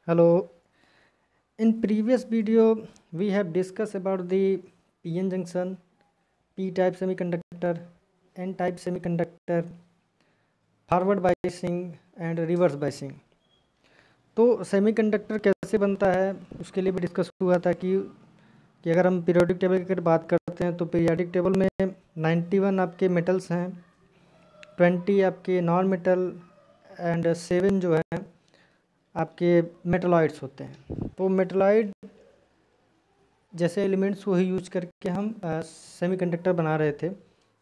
Hello. In previous video, we have discussed about the PN junction, P-type semiconductor, N-type semiconductor, forward biasing and reverse biasing. तो semiconductor कैसे बनता है उसके लिए भी डिस्कस हुआ था कि अगर हम पीरियोडिक टेबल की अगर बात करते हैं तो पीरियोडिक टेबल में 91 आपके मेटल्स हैं, 20 आपके नॉन मेटल एंड 7 जो है आपके मेटलॉइड्स होते हैं। तो मेटलॉइड जैसे एलिमेंट्स को ही यूज करके हम सेमीकंडक्टर बना रहे थे।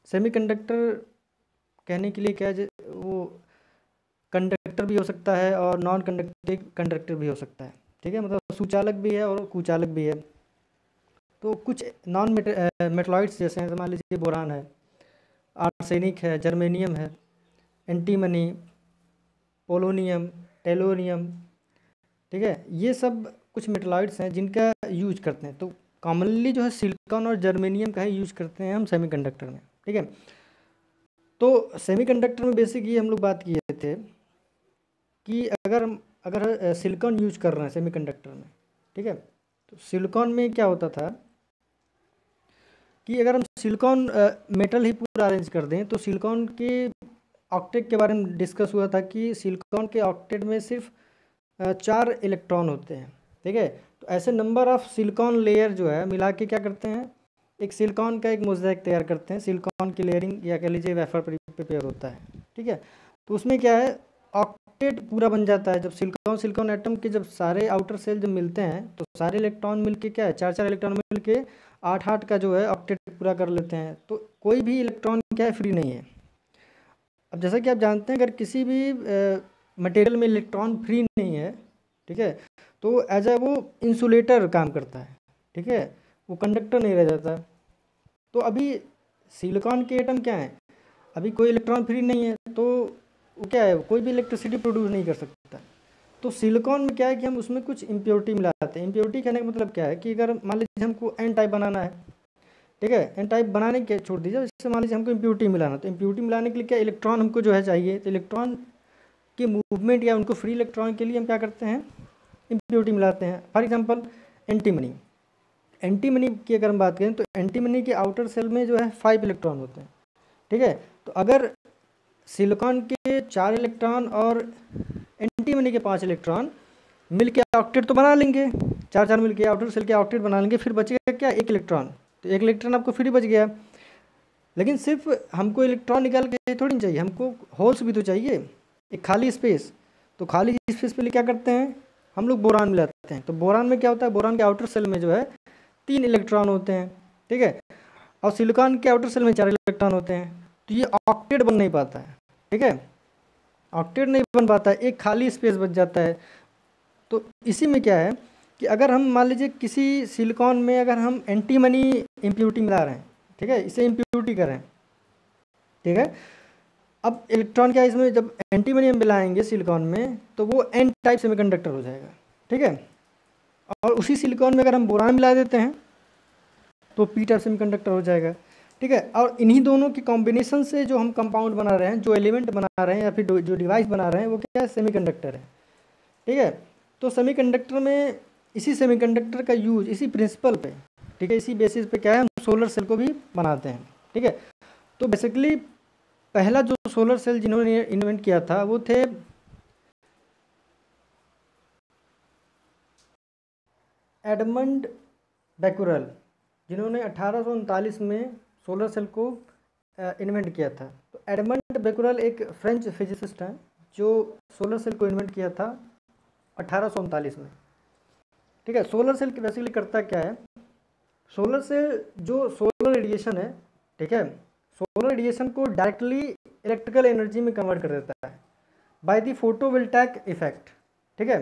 सेमीकंडक्टर कहने के लिए क्या है, वो कंडक्टर भी हो सकता है और नॉन कंडक्टिव कंडक्टर भी हो सकता है। ठीक है, मतलब सुचालक भी है और कुचालक भी है। तो कुछ नॉन मेटलॉइड्स जैसे हैं, मान लीजिए बोरान है, आर्सेनिक है, जर्मेनियम है, एंटीमनी, पोलोनियम, टेलोनियम। ठीक है, ये सब कुछ मेटलॉइड्स हैं जिनका यूज करते हैं। तो कॉमनली जो है सिलिकॉन और जर्मेनियम का ही यूज करते हैं हम सेमीकंडक्टर में। ठीक है, तो सेमीकंडक्टर में बेसिक ये हम लोग बात किए थे कि अगर सिलिकॉन यूज कर रहे हैं सेमीकंडक्टर में, ठीक है, तो सिलिकॉन में क्या होता था कि अगर हम सिलिकॉन मेटल ही पूरा अरेंज कर दें तो सिलिकॉन के ऑक्टेट के बारे में डिस्कस हुआ था कि सिलिकॉन के ऑक्टेट में सिर्फ 4 इलेक्ट्रॉन होते हैं। ठीक है, तो ऐसे नंबर ऑफ सिलिकॉन लेयर जो है मिला के क्या करते हैं, एक सिलिकॉन का एक मोज़ेक तैयार करते हैं। सिलिकॉन की लेयरिंग या कह लीजिए वेफर प्रिपेयर होता है। ठीक है, तो उसमें क्या है, ऑक्टेट पूरा बन जाता है। जब सिलिकॉन एटम के जब सारे आउटर सेल जब मिलते हैं तो सारे इलेक्ट्रॉन मिलके क्या है, 4 इलेक्ट्रॉन मिलके 8 का जो है ऑक्टेट पूरा कर लेते हैं। तो कोई भी इलेक्ट्रॉन क्या है, फ्री नहीं है। अब जैसा कि आप जानते हैं, अगर किसी भी मटेरियल में इलेक्ट्रॉन फ्री नहीं है, ठीक है, तो एज ए वो इंसुलेटर काम करता है। ठीक है, वो कंडक्टर नहीं रह जाता। तो अभी सिलिकॉन के एटम क्या है, अभी कोई इलेक्ट्रॉन फ्री नहीं है, तो वो क्या है, कोई भी इलेक्ट्रिसिटी प्रोड्यूस नहीं कर सकता। तो सिलिकॉन में क्या है कि हम उसमें कुछ इम्प्योरिटी मिलाते हैं। इम्प्योरिटी कहने का मतलब क्या है कि अगर मान लीजिए हमको एन टाइप बनाना है, ठीक है, एन टाइप बनाने के छोड़ दीजिए, इससे मान लीजिए हमको इम्प्योरिटी मिलाना, तो इम्प्योरिटी मिलाने के लिए क्या इलेक्ट्रॉन हमको जो है चाहिए। तो इलेक्ट्रॉन के मूवमेंट या उनको फ्री इलेक्ट्रॉन के लिए हम क्या करते हैं, इम्प्योरिटी मिलाते हैं। फॉर एग्जांपल एंटीमनी की अगर हम बात करें तो एंटीमनी के आउटर सेल में जो है 5 इलेक्ट्रॉन होते हैं। ठीक है, तो अगर सिलिकॉन के 4 इलेक्ट्रॉन और एंटीमनी के 5 इलेक्ट्रॉन मिलके ऑक्टेट तो बना लेंगे, 4 मिलके आउटर सेल के ऑक्टेट बना लेंगे, फिर बचेगा क्या, 1 इलेक्ट्रॉन। तो 1 इलेक्ट्रॉन आपको फ्री बच गया। लेकिन सिर्फ हमको इलेक्ट्रॉन निकाल के थोड़ी नहीं चाहिए, हमको होल्स भी तो चाहिए, एक खाली स्पेस। तो खाली स्पेस के लिए क्या करते हैं, हम लोग बोरान मिलाते हैं। तो बोरान में क्या होता है, बोरान के आउटर सेल में जो है 3 इलेक्ट्रॉन होते हैं। ठीक है, और सिलिकॉन के आउटर सेल में 4 इलेक्ट्रॉन होते हैं। तो ये ऑक्टेट बन नहीं पाता है। ठीक है, ऑक्टेट नहीं बन पाता है, एक खाली स्पेस बच जाता है। तो इसी में क्या है कि अगर हम मान लीजिए किसी सिलिकॉन में अगर हम एंटीमनी इम्प्योरिटी मिला रहे हैं, ठीक है, इसे इम्प्योरिटी कर रहे हैं, ठीक है, अब इलेक्ट्रॉन क्या है, इसमें जब एंटीमनी हम मिलाएंगे सिलिकॉन में तो वो एन टाइप सेमीकंडक्टर हो जाएगा। ठीक है, और उसी सिलिकॉन में अगर हम बोरान मिला देते हैं तो पी टाइप सेमीकंडक्टर हो जाएगा। ठीक है, और इन्हीं दोनों की कॉम्बिनेशन से जो हम कंपाउंड बना रहे हैं, जो एलिमेंट बना रहे हैं या फिर जो डिवाइस बना रहे हैं, वो क्या है, सेमीकंडक्टर है। ठीक है, तो सेमीकंडक्टर में इसी सेमीकंडक्टर का यूज इसी प्रिंसिपल पे, ठीक है, इसी बेसिस पे क्या है, हम सोलर सेल को भी बनाते हैं। ठीक है, तो बेसिकली पहला जो सोलर सेल जिन्होंने इन्वेंट किया था वो थे एडमंड बैकुरल, जिन्होंने 1839 में सोलर सेल को इन्वेंट किया था। तो एडमंड बैकुरल एक फ्रेंच फिजिसिस्ट हैं जो सोलर सेल को इन्वेंट किया था 1839 में। ठीक है, सोलर सेल बेसिकली करता क्या है, सोलर सेल जो सोलर रेडिएशन है, ठीक है, सोलर रेडिएशन को डायरेक्टली इलेक्ट्रिकल एनर्जी में कन्वर्ट कर देता है बाय द फोटोवोल्टाइक इफेक्ट। ठीक है,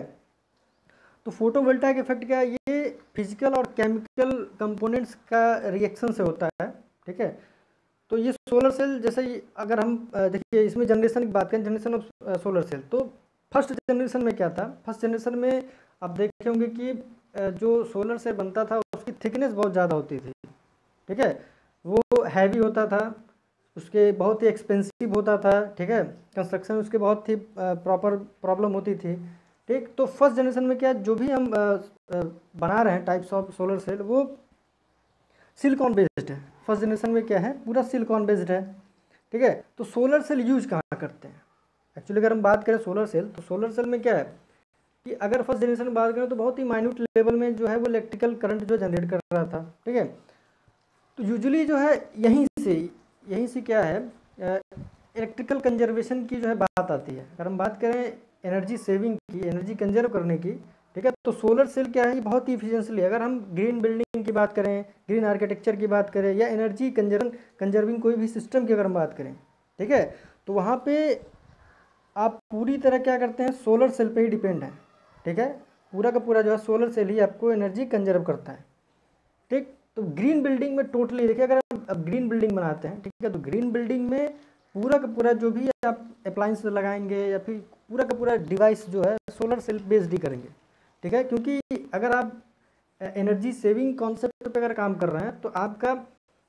तो फोटोवोल्टाइक इफेक्ट क्या है, ये फिजिकल और केमिकल कंपोनेंट्स का रिएक्शन से होता है। ठीक है, तो ये सोलर सेल जैसे अगर हम देखिए इसमें जनरेशन की बात करें, जनरेशन ऑफ सोलर सेल, तो फर्स्ट जनरेशन में क्या था, फर्स्ट जनरेशन में आप देखे होंगे कि जो सोलर सेल बनता था उसकी थिकनेस बहुत ज़्यादा होती थी। ठीक है, वो हैवी होता था, उसके बहुत ही एक्सपेंसिव होता था। ठीक है, कंस्ट्रक्शन उसके बहुत ही प्रॉपर प्रॉब्लम होती थी। ठीक। तो फर्स्ट जनरेशन में क्या, जो भी हम बना रहे हैं टाइप्स ऑफ सोलर सेल, वो सिलिकॉन बेस्ड है। फर्स्ट जनरेशन में क्या है, पूरा सिलिकॉन बेस्ड है। ठीक है। तो सोलर सेल यूज कहाँ करते हैं एक्चुअली, अगर हम बात करें सोलर सेल, तो सोलर सेल में क्या है कि अगर फर्स्ट जनरेशन में बात करें तो बहुत ही माइन्यूट लेवल में जो है वो इलेक्ट्रिकल करंट जो जनरेट कर रहा था। ठीक है। तो यूजुअली जो है यहीं से क्या है, इलेक्ट्रिकल कंजर्वेशन की जो है बात आती है। अगर हम बात करें एनर्जी सेविंग की, एनर्जी कंजर्व करने की, ठीक है, तो सोलर सेल क्या है, ये बहुत ही इफिशियंटली, अगर हम ग्रीन बिल्डिंग की बात करें, ग्रीन आर्किटेक्चर की बात करें, या एनर्जी कंजर्विंग कोई भी सिस्टम की अगर हम बात करें, ठीक है, तो वहाँ पे आप पूरी तरह क्या करते हैं, सोलर सेल पे ही डिपेंड है। ठीक है। पूरा का पूरा जो है सोलर सेल ही आपको एनर्जी कंजर्व करता है। ठीक। तो ग्रीन बिल्डिंग में टोटली देखिए, अगर हम अब ग्रीन बिल्डिंग बनाते हैं, ठीक है, तो ग्रीन बिल्डिंग में पूरा का पूरा जो भी आप अप्लायंस लगाएंगे या फिर पूरा का पूरा डिवाइस जो है सोलर सेल बेस्ड ही करेंगे। ठीक है। क्योंकि अगर आप एनर्जी सेविंग कॉन्सेप्ट पे अगर काम कर रहे हैं तो आपका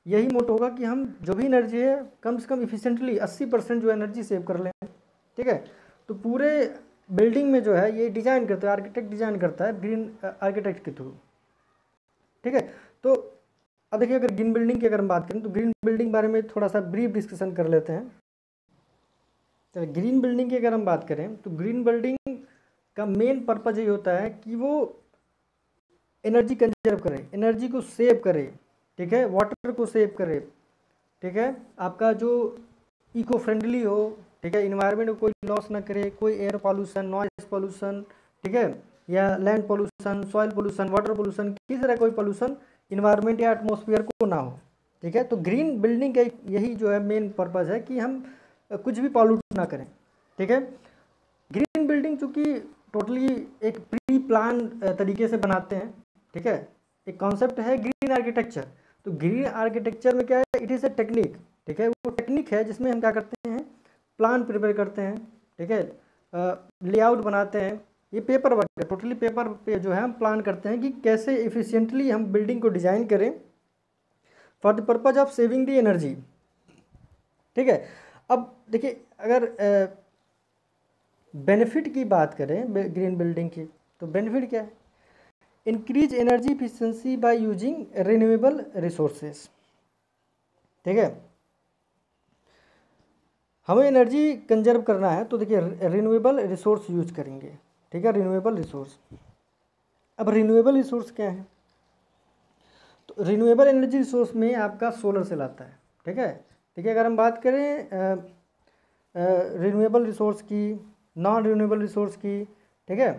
यही मोटो होगा कि हम जो भी एनर्जी है कम से कम इफिशिएंटली 80% जो एनर्जी सेव कर लें। ठीक है। तो पूरे बिल्डिंग में जो है ये डिज़ाइन करता है, आर्किटेक्ट डिज़ाइन करता है ग्रीन आर्किटेक्ट के थ्रू। ठीक है। तो अब देखिए, अगर ग्रीन बिल्डिंग की अगर हम बात करें तो ग्रीन बिल्डिंग बारे में थोड़ा सा ब्रीफ डिस्कशन कर लेते हैं। तो ग्रीन बिल्डिंग की अगर हम बात करें तो ग्रीन बिल्डिंग का मेन पर्पज ये होता है कि वो एनर्जी कंजर्व करे, एनर्जी को सेव करे। ठीक है। वाटर को सेव करे। ठीक है। आपका जो इको फ्रेंडली हो, ठीक है, इन्वायरमेंट को कोई लॉस ना करे, कोई एयर पॉल्यूशन, नॉइस पॉल्यूशन, ठीक है, या land pollution, soil pollution, water pollution, किसी तरह कोई पॉल्यूशन इन्वायरमेंट या एटमॉस्फेयर को ना हो। ठीक है। तो ग्रीन बिल्डिंग का यही जो है मेन पर्पज़ है कि हम कुछ भी पॉल्यूट ना करें। ठीक है। ग्रीन बिल्डिंग चूँकि टोटली एक प्री प्लान तरीके से बनाते हैं। ठीक है। एक कॉन्सेप्ट है ग्रीन आर्किटेक्चर। तो ग्रीन आर्किटेक्चर में क्या है, इट इज़ ए टेक्निक। ठीक है। वो टेक्निक है जिसमें हम क्या करते हैं, प्लान प्रिपेयर करते हैं। ठीक है। लेआउट बनाते हैं। ये पेपर वर्क है, टोटली पेपर पे जो है हम प्लान करते हैं कि कैसे इफिशिएंटली हम बिल्डिंग को डिज़ाइन करें for the purpose of saving the energy. ठीक है। अब देखिए, अगर बेनिफिट की बात करें ग्रीन बिल्डिंग की, तो बेनिफिट क्या है, increase energy efficiency by using renewable resources. ठीक है। हमें एनर्जी कंजर्व करना है तो देखिए रिन्यूएबल रिसोर्स यूज करेंगे। ठीक है। रिन्यूएबल रिसोर्स, अब रिन्यूएबल रिसोर्स क्या है, तो रिन्यूएबल एनर्जी रिसोर्स में आपका सोलर सेल आता है। ठीक है। देखिए, अगर हम बात करें रिन्यूएबल रिसोर्स की, नॉन रिन्यूएबल रिसोर्स की, ठीक है,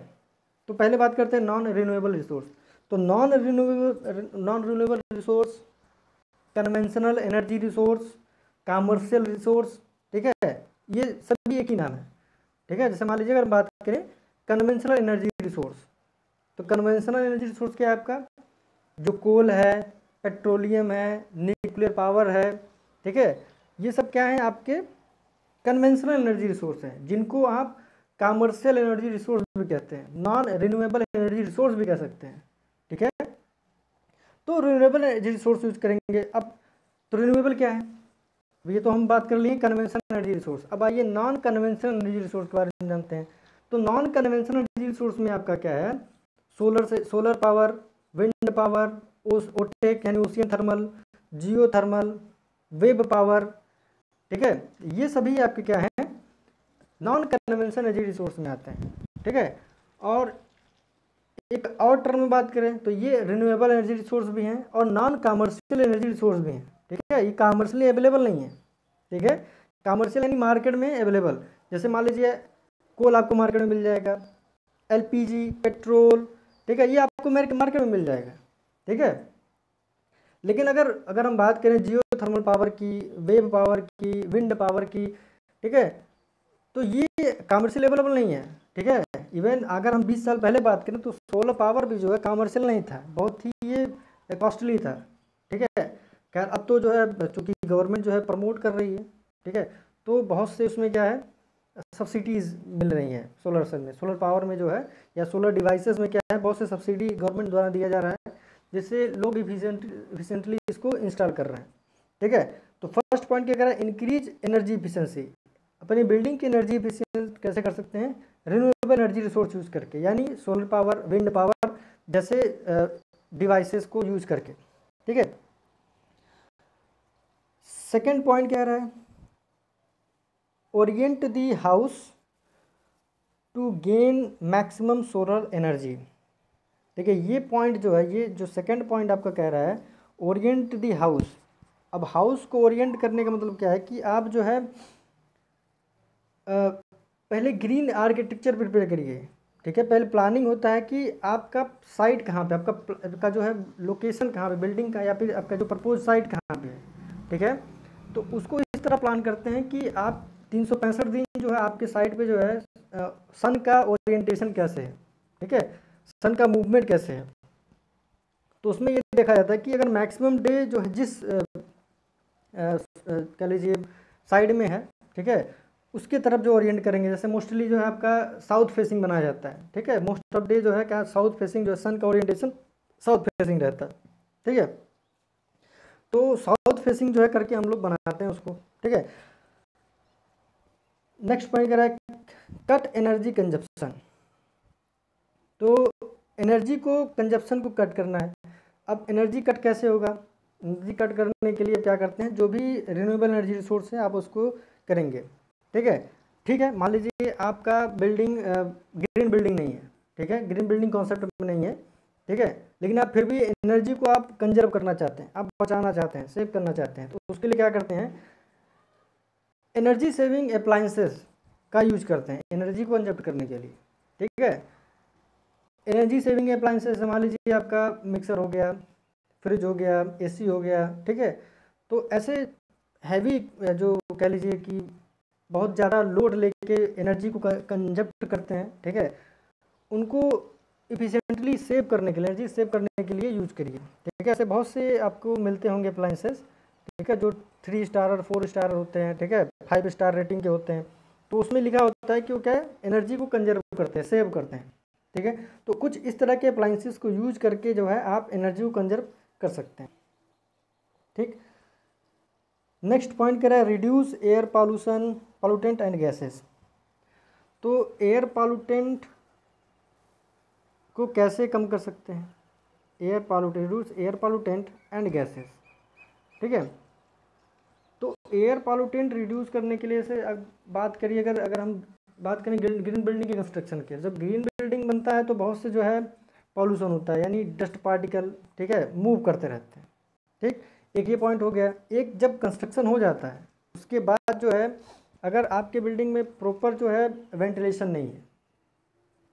तो पहले बात करते हैं नॉन रिन्यूएबल रिसोर्स। तो non renewable resource, conventional energy resource, commercial resource, ठीक है, ये सभी एक ही नाम है। ठीक है। जैसे मान लीजिए, अगर बात करें कन्वेंशनल एनर्जी रिसोर्स, तो कन्वेंशनल एनर्जी रिसोर्स क्या है आपका, जो कोल है, पेट्रोलियम है, न्यूक्लियर पावर है। ठीक है। ये सब क्या है, आपके कन्वेंशनल एनर्जी रिसोर्स हैं, जिनको आप कमर्शियल एनर्जी रिसोर्स भी कहते हैं, नॉन रिन्यूएबल एनर्जी रिसोर्स भी कह सकते हैं। ठीक है। तो रिन्यूएबल एनर्जी रिसोर्स यूज करेंगे। अब तो रिन्यूएबल क्या है, ये तो हम बात कर लिए कन्वेंशनल एनर्जी रिसोर्स। अब आइए नॉन कन्वेंशनल एनर्जी रिसोर्स के बारे में जानते हैं। तो नॉन कन्वेंशनल एनर्जी रिसोर्स में आपका क्या है, solar power, wind power, OTEC यानी ओशियन थर्मल, जियो थर्मल, वेब पावर। ठीक है। ये सभी आपके क्या हैं, नॉन कन्वेंशनल एनर्जी रिसोर्स में आते हैं। ठीक है। और एक और टर्म में बात करें तो ये रिन्यूएबल एनर्जी रिसोर्स भी हैं और नॉन कमर्शियल एनर्जी रिसोर्स भी हैं। ठीक है। ये कमर्शियली अवेलेबल नहीं है। ठीक है। कमर्शियल यानी मार्केट में अवेलेबल, जैसे मान लीजिए कोल आपको मार्केट में मिल जाएगा, एलपीजी, पेट्रोल, ठीक है, ये आपको मार्केट में मिल जाएगा। ठीक है। लेकिन अगर हम बात करें जियो थर्मल पावर की, वेब पावर की, विंड पावर की, ठीक है, तो ये कमर्शियल अवेलेबल नहीं है। ठीक है। इवन अगर हम 20 साल पहले बात करें तो सोलर पावर भी जो है कमर्शियल नहीं था, बहुत ही ये कॉस्टली था। ठीक है। खैर अब तो जो है चूँकि गवर्नमेंट जो है प्रमोट कर रही है, ठीक है, तो बहुत से उसमें क्या है, सब्सिडीज़ मिल रही हैं सोलर सेल में, सोलर पावर में जो है, या सोलर डिवाइसेस में क्या है, बहुत से सब्सिडी गवर्नमेंट द्वारा दिया जा रहा है, जिससे लोग इफिशिएंटली इसको इंस्टॉल कर रहे हैं। ठीक है। तो फर्स्ट पॉइंट क्या कह रहा है, इंक्रीज एनर्जी इफिशिएंसी। अपनी बिल्डिंग की एनर्जी इफिशिएंट कैसे कर सकते हैं, रिन्यूएबल एनर्जी रिसोर्स यूज़ करके, यानी सोलर पावर, विंड पावर जैसे डिवाइसेस को यूज़ करके। ठीक है, सेकेंड पॉइंट क्या रहा है, orient the house to gain maximum solar energy. ठीक है, ये पॉइंट जो है, ये जो सेकंड पॉइंट आपका कह रहा है ओरिएंट दी हाउस। अब हाउस को ओरिएंट करने का मतलब क्या है कि आप जो है पहले ग्रीन आर्किटेक्चर प्रिपेयर करिए। ठीक है, पहले प्लानिंग होता है कि आपका साइट कहाँ पे, आपका जो है लोकेशन कहाँ पे बिल्डिंग का, या फिर आपका जो प्रपोज साइट कहाँ पे है। ठीक है, तो उसको इस तरह प्लान करते हैं कि आप 365 दिन जो है आपके साइट पे जो है सन का ओरिएंटेशन कैसे है, ठीक है, सन का मूवमेंट कैसे है। तो उसमें ये देखा जाता है कि अगर मैक्सिमम डे जो है जिस कह लीजिए साइड में है, ठीक है, उसके तरफ जो ओरिएंट करेंगे, जैसे मोस्टली जो है आपका साउथ फेसिंग बनाया जाता है। ठीक है, मोस्ट ऑफ डे जो है क्या साउथ फेसिंग जो है सन का ओरिएंटेशन साउथ फेसिंग रहता है। ठीक है, तो साउथ फेसिंग जो है करके हम लोग बनाते हैं उसको। ठीक है, नेक्स्ट पॉइंट कह रहा है कट एनर्जी कंजप्शन। तो एनर्जी को कंजप्शन को कट करना है। अब एनर्जी कट कैसे होगा, एनर्जी कट करने के लिए क्या करते हैं, जो भी रिन्यूएबल एनर्जी रिसोर्स है आप उसको करेंगे। ठीक है, मान लीजिए आपका बिल्डिंग ग्रीन बिल्डिंग नहीं है। ठीक है, ग्रीन बिल्डिंग कॉन्सेप्ट में नहीं है। ठीक है, लेकिन आप फिर भी एनर्जी को आप कंजर्व करना चाहते हैं, आप बचाना चाहते हैं, सेव करना चाहते हैं, तो उसके लिए क्या करते हैं, एनर्जी सेविंग अप्लायंसेस का यूज करते हैं एनर्जी को कंजर्व करने के लिए। ठीक है, एनर्जी सेविंग अप्लायंसेस मान लीजिए आपका मिक्सर हो गया, फ्रिज हो गया, एसी हो गया। ठीक है, तो ऐसे हैवी जो कह लीजिए कि बहुत ज़्यादा लोड लेके एनर्जी को कंजप्ट करते हैं। ठीक है, उनको इफ़िशिएंटली सेव करने के लिए, एनर्जी सेव करने के लिए यूज करिए। ठीक है, ऐसे बहुत से आपको मिलते होंगे अप्लायंसेस। ठीक है, जो 3 स्टार और 4 स्टार होते हैं। ठीक है, 5 स्टार रेटिंग के होते हैं। तो उसमें लिखा होता है कि वो क्या है, एनर्जी को कंजर्व करते हैं, सेव करते हैं। ठीक है, तो कुछ इस तरह के अप्लायंसेस को यूज करके जो है आप एनर्जी को कंजर्व कर सकते हैं। ठीक, नेक्स्ट पॉइंट कह रहा है reduce air pollution, pollutant and gases. तो एयर पॉल्यूटेंट को कैसे कम कर सकते हैं, air pollutant, reduce air pollutant and gases. ठीक है, तो एयर पॉल्यूटेंट रिड्यूस करने के लिए से बात करिए, अगर हम बात करें ग्रीन बिल्डिंग के कंस्ट्रक्शन के, जब ग्रीन बिल्डिंग बनता है तो बहुत से जो है पॉल्यूशन होता है, यानी डस्ट पार्टिकल। ठीक है, मूव करते रहते हैं। ठीक, एक ये पॉइंट हो गया। एक जब कंस्ट्रक्शन हो जाता है उसके बाद जो है अगर आपके बिल्डिंग में प्रॉपर जो है वेंटिलेशन नहीं है,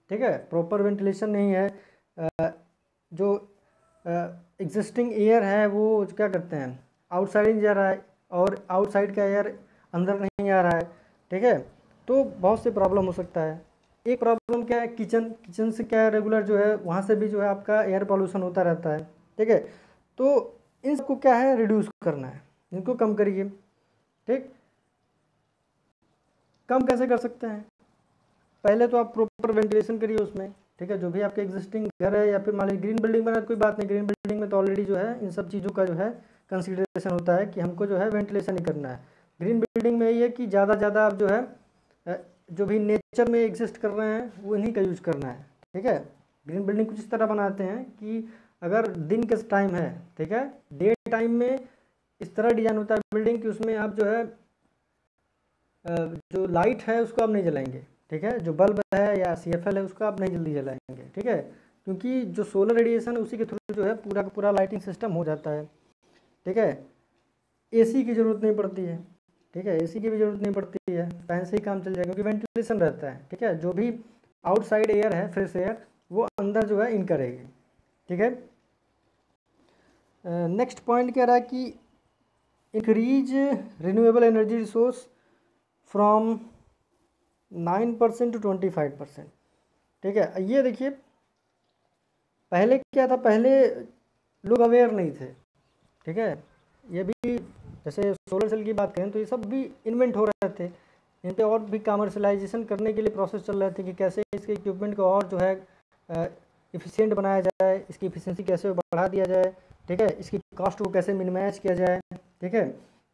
ठीक है, प्रॉपर वेंटिलेशन नहीं है, जो एग्जिस्टिंग एयर है वो क्या करते हैं, आउटसाइड जा रहा है और आउटसाइड का एयर अंदर नहीं आ रहा है। ठीक है, तो बहुत से प्रॉब्लम हो सकता है। एक प्रॉब्लम क्या है, किचन से क्या है, रेगुलर जो है वहाँ से भी जो है आपका एयर पॉल्यूशन होता रहता है। ठीक है, तो इन सबको क्या है, रिड्यूस करना है, इनको कम करिए। ठीक, कम कैसे कर सकते हैं, पहले तो आप प्रॉपर वेंटिलेशन करिए उसमें। ठीक है, जो भी आपके एग्जिस्टिंग घर है, या फिर मान लीजिए ग्रीन बिल्डिंग बना तो कोई बात नहीं, ग्रीन बिल्डिंग में तो ऑलरेडी जो है इन सब चीज़ों का जो है कंसिडरेशन होता है कि हमको जो है वेंटिलेशन ही करना है। ग्रीन बिल्डिंग में ये है कि ज़्यादा ज़्यादा आप जो है जो भी नेचर में एग्जिस्ट कर रहे हैं वो इन्हीं का यूज़ करना है। ठीक है, ग्रीन बिल्डिंग कुछ इस तरह बनाते हैं कि अगर दिन का टाइम है, ठीक है, डे टाइम में इस तरह डिज़ाइन होता है बिल्डिंग कि उसमें आप जो है जो लाइट है उसको आप नहीं जलाएंगे। ठीक है, जो बल्ब है या CFL है उसको आप नहीं जल्दी जलाएंगे। ठीक है, क्योंकि जो सोलर रेडिएशन उसी के थ्रू जो है पूरा का पूरा लाइटिंग सिस्टम हो जाता है। ठीक है, AC की ज़रूरत नहीं पड़ती है। ठीक है, AC की भी ज़रूरत नहीं पड़ती है, फैन से ही काम चल जाएगा क्योंकि वेंटिलेशन रहता है। ठीक है, जो भी आउटसाइड एयर है, फ्रेश एयर, वो अंदर जो है इन करेगी। ठीक है, नेक्स्ट पॉइंट कह रहा है कि increase renewable energy resource from 9% to 25%। ठीक है, ये देखिए पहले क्या था, पहले लोग अवेयर नहीं थे। ठीक है, ये भी जैसे सोलर सेल की बात करें तो ये सब भी इन्वेंट हो रहे थे, इन पे और भी कमर्शलाइजेशन करने के लिए प्रोसेस चल रहे थे कि कैसे इसके इक्विपमेंट को और जो है इफ़िशिएंट बनाया जाए, इसकी इफ़िशिएंसी कैसे बढ़ा दिया जाए। ठीक है, इसकी कॉस्ट को कैसे मिनिमाइज किया जाए। ठीक है,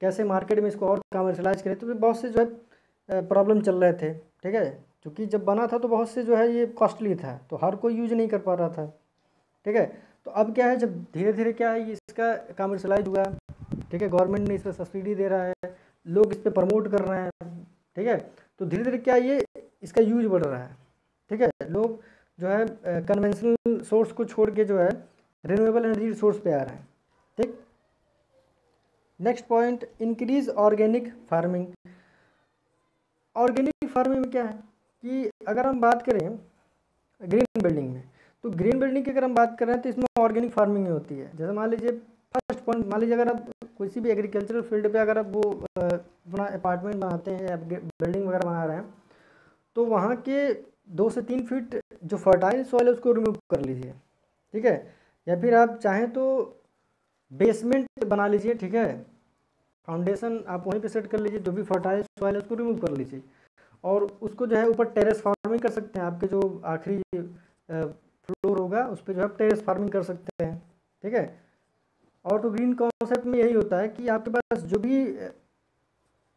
कैसे मार्केट में इसको और कमर्शलाइज करें, तो बहुत से जो है प्रॉब्लम चल रहे थे। ठीक है, क्योंकि जब बना था तो बहुत से जो है ये कॉस्टली था, तो हर कोई यूज नहीं कर पा रहा था। ठीक है, तो अब क्या है, जब धीरे धीरे क्या है, ये इसका कमर्शलाइज हुआ, ठीक है, गवर्नमेंट ने इस पर सब्सिडी दे रहा है, लोग इस पर प्रमोट कर रहे हैं, ठीक है, तो धीरे धीरे क्या ये इसका यूज बढ़ रहा है। ठीक है, लोग जो है कन्वेंशनल सोर्स को छोड़ के जो है रिन्यूएबल एनर्जी सोर्स पे आ रहे हैं। ठीक, next point, increase organic farming. Organic farming में क्या है कि अगर हम बात करें ग्रीन बिल्डिंग में, तो ग्रीन बिल्डिंग की अगर हम बात कर रहे हैं तो इसमें ऑर्गेनिक फार्मिंग ही होती है। जैसे मान लीजिए फर्स्ट पॉइंट, मान लीजिए अगर आप किसी भी एग्रीकल्चरल फील्ड पे अगर आप वो अपना अपार्टमेंट बनाते हैं या बिल्डिंग वगैरह बना रहे हैं, तो वहाँ के 2 से 3 फीट जो फर्टाइल सॉइल है उसको रिमूव कर लीजिए। ठीक है, या फिर आप चाहें तो बेसमेंट बना लीजिए। ठीक है, फाउंडेशन आप वहीं पे सेट कर लीजिए, जो भी फर्टाइल सॉइल है उसको रिमूव कर लीजिए, और उसको जो है ऊपर टेरेस फार्मिंग कर सकते हैं। आपके जो आखिरी फ्लोर होगा उस पर जो है टेरेस फार्मिंग कर सकते हैं। ठीक है, और तो ग्रीन कॉन्सेप्ट में यही होता है कि आपके पास जो भी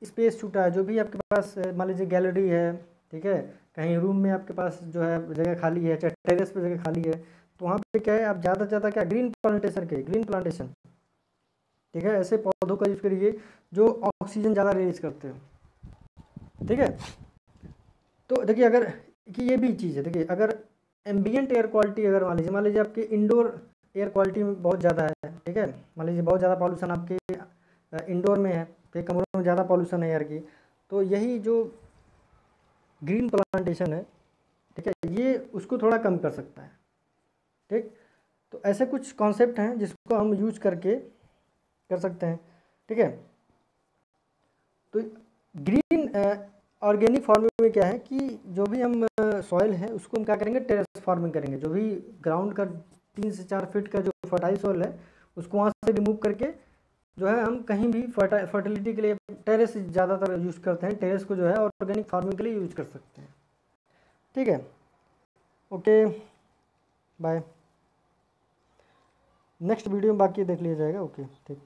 स्पेस छूटा है, जो भी आपके पास मान लीजिए गैलरी है, ठीक है, कहीं रूम में आपके पास जो है जगह खाली है, चाहे टेरेस पे जगह खाली है, तो वहाँ पे क्या है, आप ज़्यादा से ज़्यादा क्या ग्रीन प्लांटेशन, ठीक है, ऐसे पौधों का यूज़ करिए जो ऑक्सीजन ज़्यादा रिलीज करते हो। ठीक है, तो देखिए अगर कि ये भी चीज़ है, देखिए अगर एम्बियंट एयर क्वालिटी अगर मान लीजिए आपके इंडोर एयर क्वालिटी में बहुत ज़्यादा है, ठीक है, मान लीजिए बहुत ज़्यादा पॉल्यूशन आपके इंडोर में है, तो कमरों में ज़्यादा पॉल्यूशन है एयर की, तो यही जो ग्रीन प्लांटेशन है, ठीक है, ये उसको थोड़ा कम कर सकता है। ठीक, तो ऐसे कुछ कॉन्सेप्ट हैं जिसको हम यूज करके कर सकते हैं। ठीक है, तो ग्रीन ऑर्गेनिक फार्मिंग में क्या है कि जो भी हम सॉइल है उसको हम क्या करेंगे, टेरेस फार्मिंग करेंगे। जो भी ग्राउंड का 3 से 4 फीट का जो फर्टाइल सॉइल है उसको वहाँ से रिमूव करके जो है हम कहीं भी फर्टिलिटी के लिए टेरेस ज़्यादातर यूज़ करते हैं, टेरेस को जो है ऑर्गेनिक फार्मिंग के लिए यूज़ कर सकते हैं। ठीक है, ओके, बाय। नेक्स्ट वीडियो में बाकी देख लिया जाएगा। ओके, ठीक।